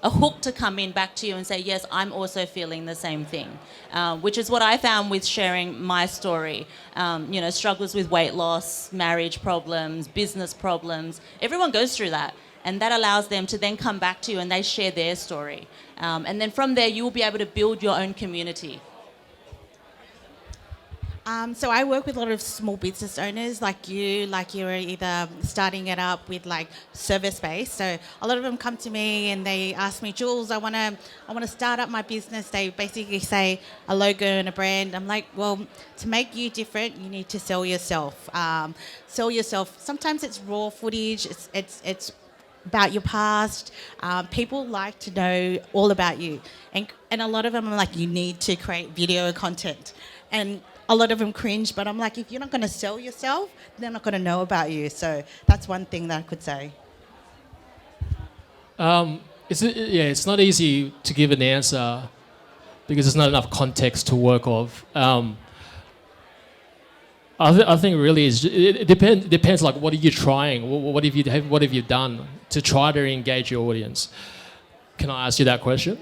B: a hook to come in back to you and say, yes, I'm also feeling the same thing, which is what I found with sharing my story. You know, struggles with weight loss, marriage problems, business problems. Everyone goes through that. And that allows them to then come back to you and they share their story. And then from there, you will be able to build your own community.
H: So I work with a lot of small business owners like you're either starting it up with like service-based. So a lot of them come to me and they ask me, Jules, I want to start up my business. They basically say a logo and a brand. I'm like, well, to make you different, you need to sell yourself. Sell yourself. Sometimes it's raw footage. It's about your past. People like to know all about you. And a lot of them are like, you need to create video content. And a lot of them cringe, but I'm like, if you're not going to sell yourself, they're not going to know about you. So that's one thing that I could say.
E: It's not easy to give an answer because there's not enough context to work off. I think really it depends. Like, what are you trying? What have you done to try to engage your audience? Can I ask you that question?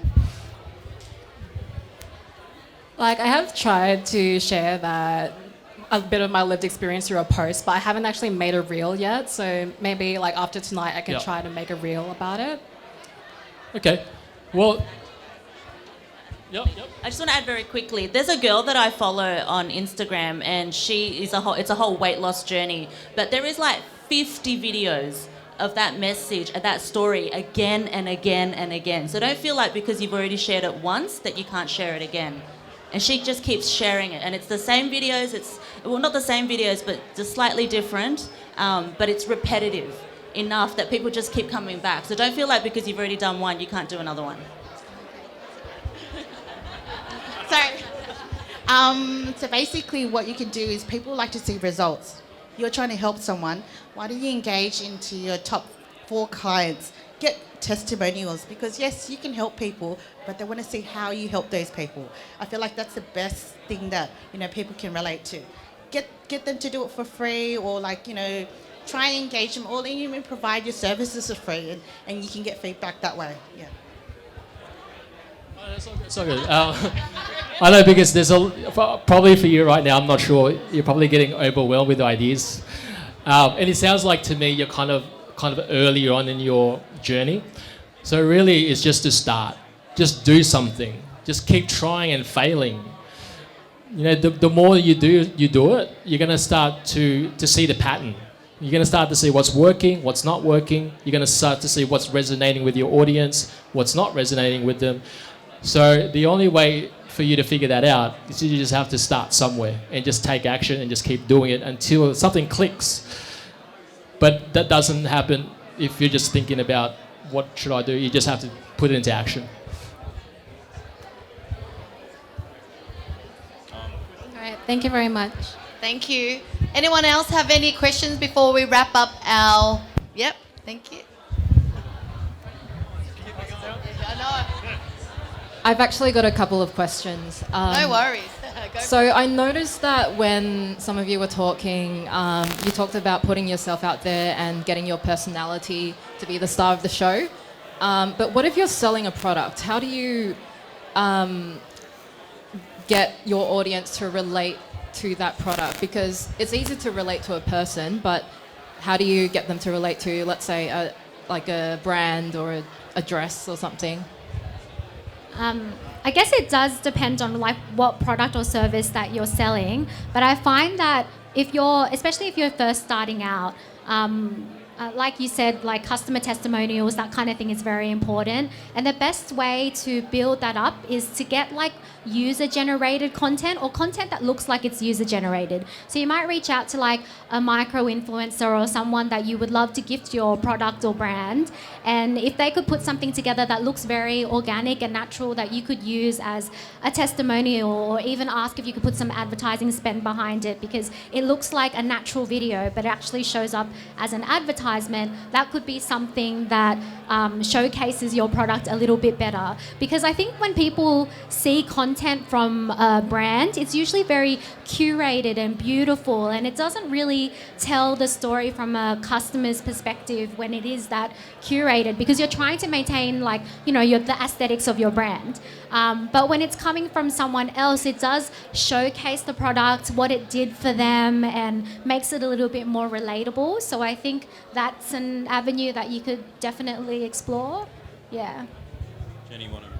J: Like, I have tried to share that a bit of my lived experience through a post, but I haven't actually made a reel yet. So maybe like after tonight, I can try to make a reel about it.
E: Okay. Well. Yep.
B: I just want to add very quickly. There's a girl that I follow on Instagram, and it's a whole weight loss journey. But there is like 50 videos of that message, of that story, again and again and again. So don't feel like because you've already shared it once that you can't share it again. And she just keeps sharing it, and it's the same videos. Not the same videos, but just slightly different. But it's repetitive enough that people just keep coming back. So don't feel like because you've already done one, you can't do another one.
H: So basically what you can do is people like to see results. You're trying to help someone. Why don't you engage into your top 4 clients? Get testimonials, because yes, you can help people, but they want to see how you help those people. I feel like that's the best thing that, you know, people can relate to. Get them to do it for free, or like, you know, try and engage them, or even provide your services for free, and you can get feedback that way. Yeah.
E: It's all good. I know, because there's probably for you right now, I'm not sure, you're probably getting overwhelmed with ideas. And it sounds like to me you're kind of early on in your journey. So really it's just to start. Just do something. Just keep trying and failing. the more you do it, you're going to start to see the pattern. You're going to start to see what's working, what's not working. You're going to start to see what's resonating with your audience, what's not resonating with them. So the only way for you to figure that out is you just have to start somewhere and just take action and just keep doing it until something clicks. But that doesn't happen if you're just thinking about what should I do. You just have to put it into action.
J: All right, thank you very much.
A: Thank you. Anyone else have any questions before we wrap up our... Yep, thank you. I know.
K: I've actually got a couple of questions.
A: No worries. Go
K: So I noticed that when some of you were talking, you talked about putting yourself out there and getting your personality to be the star of the show. But what if you're selling a product? How do you get your audience to relate to that product? Because it's easy to relate to a person, but how do you get them to relate to, let's say, a brand or a dress or something?
D: I guess it does depend on like what product or service that you're selling, but I find that especially if you're first starting out, like you said, like customer testimonials, that kind of thing is very important. And the best way to build that up is to get like user-generated content or content that looks like it's user-generated. So you might reach out to like a micro-influencer or someone that you would love to gift your product or brand. And if they could put something together that looks very organic and natural that you could use as a testimonial, or even ask if you could put some advertising spend behind it because it looks like a natural video but it actually shows up as an advertisement, that could be something that showcases your product a little bit better. Because I think when people see content from a brand, it's usually very curated and beautiful, and it doesn't really tell the story from a customer's perspective when it is that curated, because you're trying to maintain like, the aesthetics of your brand. But when it's coming from someone else, it does showcase the product, what it did for them, and makes it a little bit more relatable. So I think that's an avenue that you could definitely explore. Yeah.
C: Jenny, want to?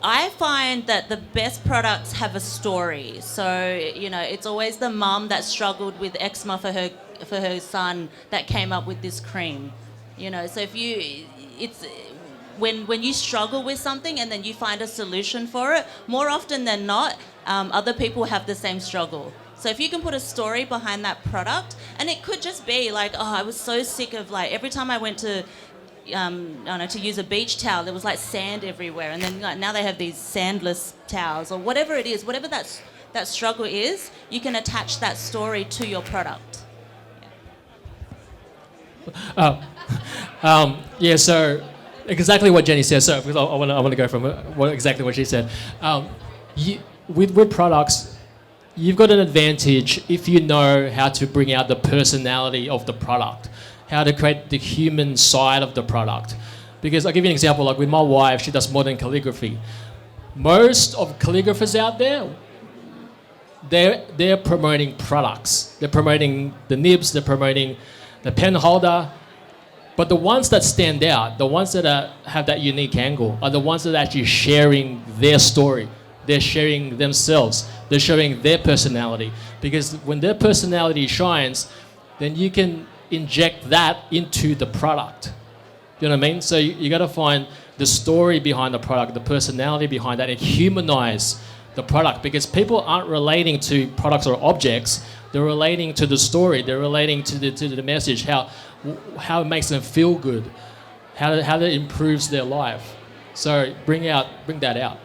B: I find that the best products have a story. So, it's always the mum that struggled with eczema for her son that came up with this cream. So when you struggle with something and then you find a solution for it, more often than not, other people have the same struggle. So if you can put a story behind that product, and it could just be like, I was so sick of like every time I went to to use a beach towel, there was like sand everywhere, and then now they have these sandless towels, or whatever it is, whatever that struggle is, you can attach that story to your product.
E: So exactly what Jenny said. So because I want to go from exactly what she said. With products, you've got an advantage if you know how to bring out the personality of the product, how to create the human side of the product. Because I'll give you an example, like with my wife, she does modern calligraphy. Most of calligraphers out there, they're promoting products. They're promoting the nibs, they're promoting the pen holder. But the ones that stand out, the ones that have that unique angle, are the ones that are actually sharing their story. They're sharing themselves. They're showing their personality. Because when their personality shines, then you can inject that into the product. You know what I mean? So you got to find the story behind the product, the personality behind that, and humanize the product, because people aren't relating to products or objects. They're relating to the story. They're relating to the message, how it makes them feel good, how that improves their life. So bring that out.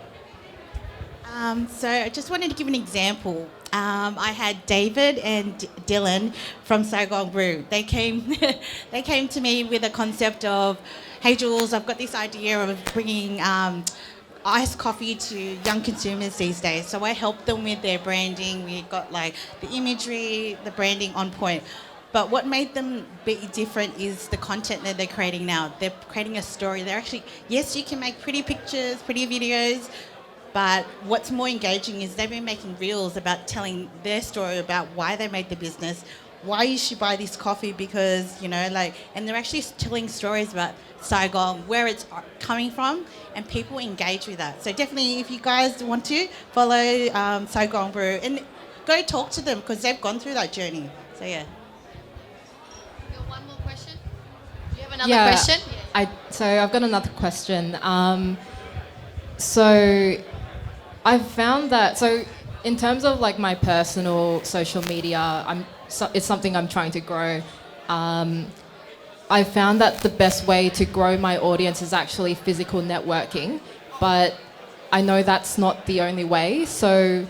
H: So I just wanted to give an example. I had David and Dylan from Saigon Brew. They came to me with a concept of, hey Jules, I've got this idea of bringing iced coffee to young consumers these days. So I helped them with their branding. We got like the imagery, the branding on point. But what made them be different is the content that they're creating now. They're creating a story. They're actually, yes, you can make pretty pictures, pretty videos, but what's more engaging is they've been making reels about telling their story about why they made the business, why you should buy this coffee because, and they're actually telling stories about Saigon, where it's coming from, and people engage with that. So definitely, if you guys want to, follow Saigon Brew and go talk to them because they've gone through that journey. So yeah.
A: One more question? Do you have another question?
K: So I've got another question. So I've found that, so in terms of like my personal social media, it's something I'm trying to grow. I found that the best way to grow my audience is actually physical networking, but I know that's not the only way. So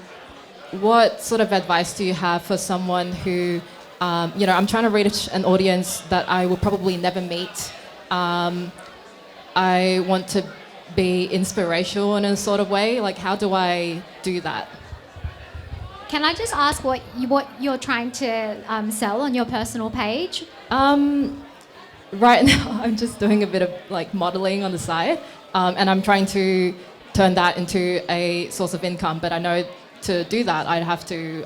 K: what sort of advice do you have for someone who, I'm trying to reach an audience that I will probably never meet. I want to be inspirational in a sort of way. Like, how do I do that?
D: Can I just ask what you're trying to sell on your personal page?
K: Right now, I'm just doing a bit of like modeling on the side, and I'm trying to turn that into a source of income. But I know to do that, I'd have to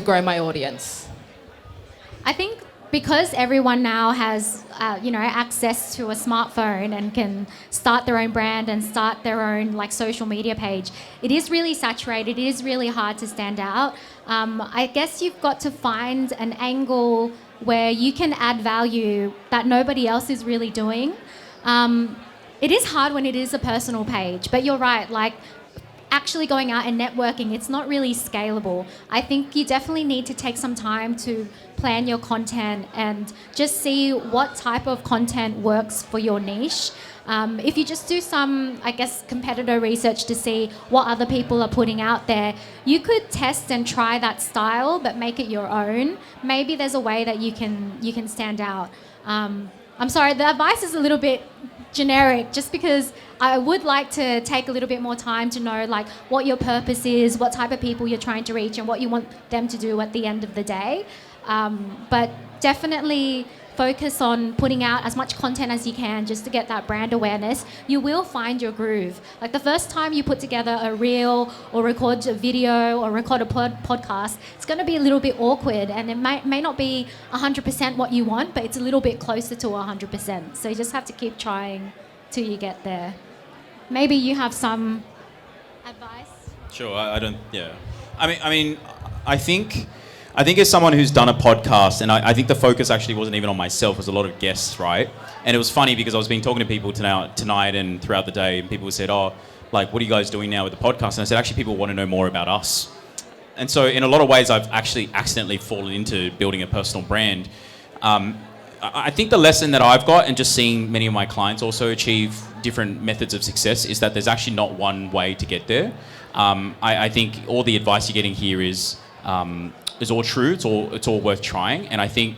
K: grow my audience.
D: I think because everyone now has, access to a smartphone and can start their own brand and start their own like social media page, it is really saturated. It is really hard to stand out. I guess you've got to find an angle where you can add value that nobody else is really doing. It is hard when it is a personal page, but you're right, like actually going out and networking, it's not really scalable. I think you definitely need to take some time to plan your content and just see what type of content works for your niche. If you just do some, competitor research to see what other people are putting out there, you could test and try that style, but make it your own. Maybe there's a way that you can stand out. I'm sorry, the advice is a little bit generic, just because I would like to take a little bit more time to know like what your purpose is, what type of people you're trying to reach, and what you want them to do at the end of the day. But definitely focus on putting out as much content as you can just to get that brand awareness. You will find your groove. Like the first time you put together a reel or record a video or record a podcast, it's going to be a little bit awkward, and it may not be 100% what you want, but it's a little bit closer to 100%. So you just have to keep trying till you get there. Maybe you have some advice?
C: Sure, I don't, yeah. I think as someone who's done a podcast, and I think the focus actually wasn't even on myself, it was a lot of guests, right? And it was funny because I was talking to people tonight and throughout the day, and people said, what are you guys doing now with the podcast? And I said, actually, people want to know more about us. And so in a lot of ways, I've actually accidentally fallen into building a personal brand. I think the lesson that I've got, and just seeing many of my clients also achieve different methods of success, is that there's actually not one way to get there. I think all the advice you're getting here is all true. It's all worth trying. And I think,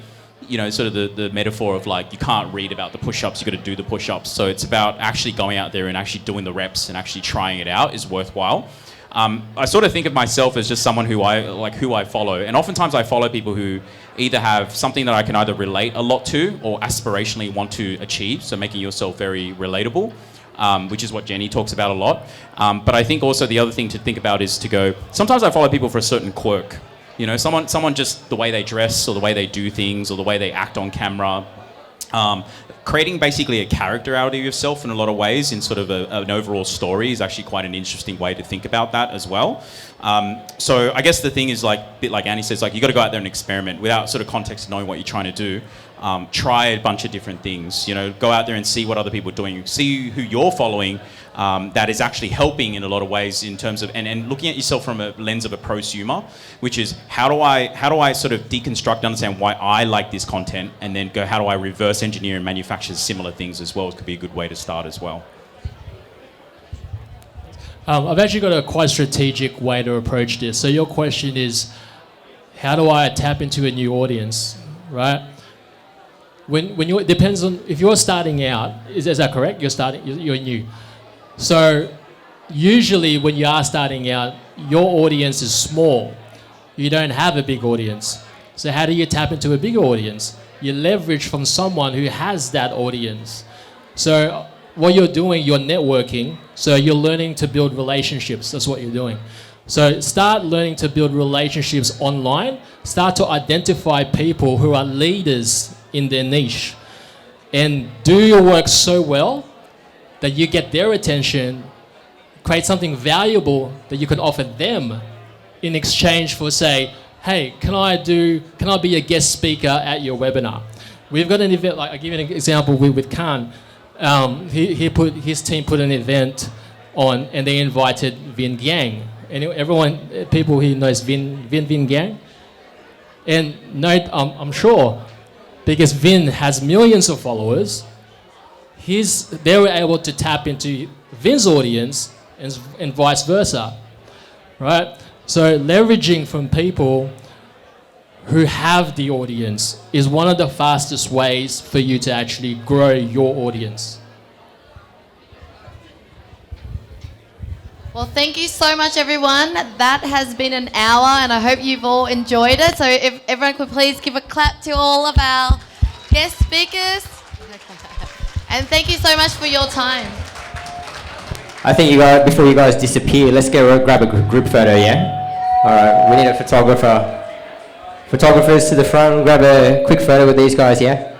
C: sort of the metaphor of like, you can't read about the push-ups, you got to do the push-ups. So it's about actually going out there and actually doing the reps and actually trying it out is worthwhile. I sort of think of myself as just someone who I follow. And oftentimes I follow people who either have something that I can either relate a lot to or aspirationally want to achieve. So making yourself very relatable. Which is what Jenny talks about a lot. But I think also the other thing to think about is to go, sometimes I follow people for a certain quirk. Someone just the way they dress or the way they do things or the way they act on camera. Creating basically a character out of yourself in a lot of ways in sort of an overall story is actually quite an interesting way to think about that as well. So I guess the thing is, like a bit like Annie says, like you got to go out there and experiment without sort of context of knowing what you're trying to do. Try a bunch of different things. Go out there and see what other people are doing. See who you're following that is actually helping in a lot of ways in terms of and looking at yourself from a lens of a prosumer, which is how do I sort of deconstruct and understand why I like this content, and then go how do I reverse engineer and manufacture similar things as well. It could be a good way to start as well.
E: I've actually got a quite strategic way to approach this. So your question is, how do I tap into a new audience, right? When you, it depends on if you're starting out. Is that correct? You're new. So usually when you are starting out, your audience is small. You don't have a big audience. So how do you tap into a bigger audience? You leverage from someone who has that audience. So what you're doing, you're networking. So you're learning to build relationships. That's what you're doing. So start learning to build relationships online. Start to identify people who are leaders in their niche. And do your work so well that you get their attention, create something valuable that you can offer them in exchange for, say, hey, can I be a guest speaker at your webinar? We've got an event, like I'll give you an example with Khan. His team put an event on and they invited Vin Gang. And people here knows Vin Gang. And I'm sure, because Vin has millions of followers, they were able to tap into Vin's audience and vice versa, right? So leveraging from people who have the audience is one of the fastest ways for you to actually grow your audience.
A: Well, thank you so much, everyone. That has been an hour, and I hope you've all enjoyed it. So if everyone could please give a clap to all of our guest speakers. And thank you so much for your time.
L: I think before you guys disappear, let's go grab a group photo, yeah? All right, we need a photographer. Photographers to the front, grab a quick photo with these guys, yeah?